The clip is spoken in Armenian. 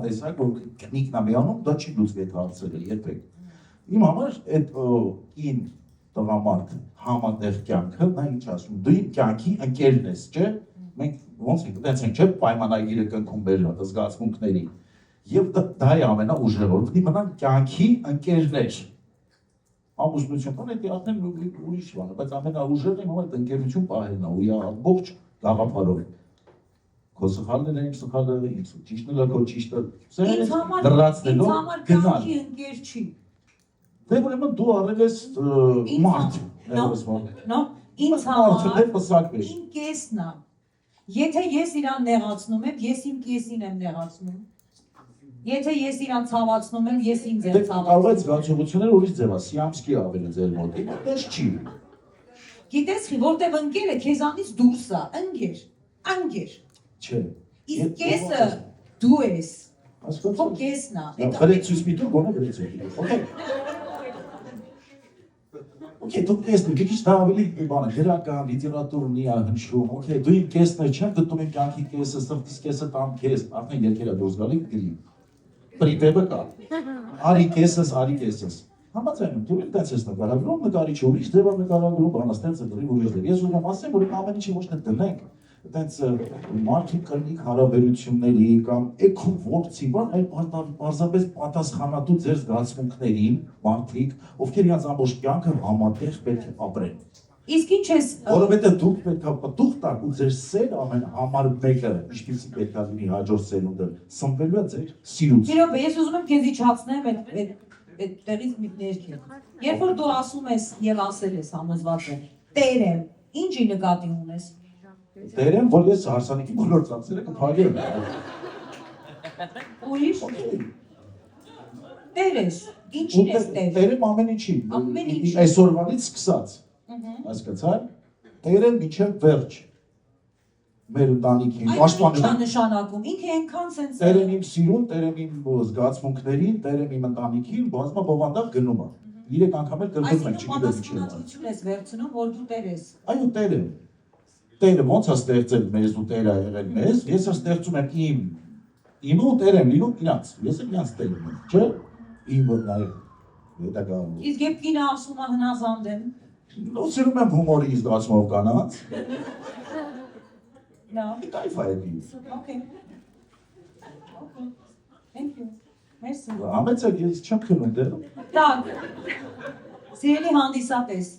տեսակ, որ կնիկն է միանում, դա չի լուծվի այդ հարցերը երբեք։ Իմ համար այդ ին տղամարդ համատեղ կյանքը, նա ինչ ասում, դու իմ կյանքի ընկերն ես, չէ՞։ Մենք ոնց ենք, դենց ենք, չէ՞, պայմանագիրը կնքում մեր զգացմունքների։ Եվ դա է ամենաուժեղը, որ պետք է մնան կյանքի ընկերներ։ Ամուսնություն կան, այդ իհարկեն ուրիշ բան է, բայց ամենաուժեղը իմ համար այդ ընկերություն պահելն է, ու ամբողջ գաղափարով։ Քո սխալները իմ սխալները, ինձ ճիշտն է քո ճիշտը, լրացնելով գնալ։ Ընկեր չի։ Դե ուրեմն դու արել ես մարդ, ինձ համար պսակվես։ իմ կեսն է։ Եթե ես իրան նեղացնում եմ, ես իմ կեսին եմ նեղացնում։ Եթե ես իրան ցավացնում եմ, ես ինձ եմ ցավացնում։ Կարող է զգացողությունները ուրիշ ձև է, սիամսկի ավելի ձեր մոտ։ Այդպես չի։ Գիտես, որտեղ ընկերը քեզանից դուրս է, ընկեր։ Չէ։ Իսկ կեսը դու ես։ Քո կեսն է։ Խրեց ցույց մի տուր, գոնե գրեց։ Okay, դու կեսն ես, դա ավելի բան է, գրական, լիտերատուրնի է հնչում, okay, դու իմ կեսն չեմ գտնում իմ կյանքի կեսը, սրտիս կեսը տամ քեզ, արդեն երկերը դուրս գալի գրի։ Պրիտեբը կա։ Արի կեսս։ Համաձայն եմ, դու ինքս ես նկարագրում, նկարիչ ուրիշ ձև նկարագրում, բանաստեղծը դրի ուրիշ ձև։ Ես ուզում եմ ասեմ, որ ամեն ինչի ոչ թե դնենք, այդպես մարդիկ կրնիկ հարաբերությունների կամ էքու ողցի բան, այլ պարզապես պատասխանատու ձեր զգացմունքներին մարդիկ, ովքեր իրենց ամբողջ կյանքը համատեղ պետք է ապրեն։ Իսկ ինչ ես Որովհետև դուք պետք է պտուղ տաք ու ձեր սերը ամեն համար մեկը, ինչպեսի պետք է լինի հաջորդ սերունդը, սնվելու է ձեր սիրուց։ Իրոք, ես ուզում եմ քեզի չացնեմ այդ տեղից մի ներքև։ Երբ որ դու ասում ես եւ ասել ես համոզված եմ, Տեր եմ, ինչի նկատի ունես։ Տեր եմ, որ ես հարսանիքի բոլոր ծախսերը կփակեմ։ Ուրիշ։ Տեր ես, ինչին ես Տեր։ Տեր եմ ամեն ինչի։ Ամեն ինչ։ Այսօրվանից սկսած։ Հասկացա՞ր։ Տեր եմ մինչև վերջ։ Մեր ընտանիքին, պաշտպանում նշանակում, ինքը այնքան sense Տեր եմ իմ սիրուն, Տեր եմ իմ զգացմունքներին, Տեր եմ իմ ընտանիքին, բազմա բովանդակ գնում է։ 3 անգամ էլ կրկնում եմ, չգիտեմ ինչ է։ Այսինքն ես վերցնում, որ դու Տեր ես։ Այո, Տեր եմ։ Տերը ոնց է ստեղծել մեզ ու Տերը ա եղել մեզ, ես ստեղծում եմ իմը ու Տեր եմ լինում իրանց, ես եմ իրանց Տերը եմ, չէ՞։ Իմը նաև հետագա։ Իսկ երբ կինը ասում է հնազանդ եմ։ Սիրում եմ հումորի զգացմով կանանց։ No. Կայֆ է դի։ Okay. Thank you. Merci. Ամեցակ ես չեմ քնում դեռ։ Так. Սիրելի հանդիսատես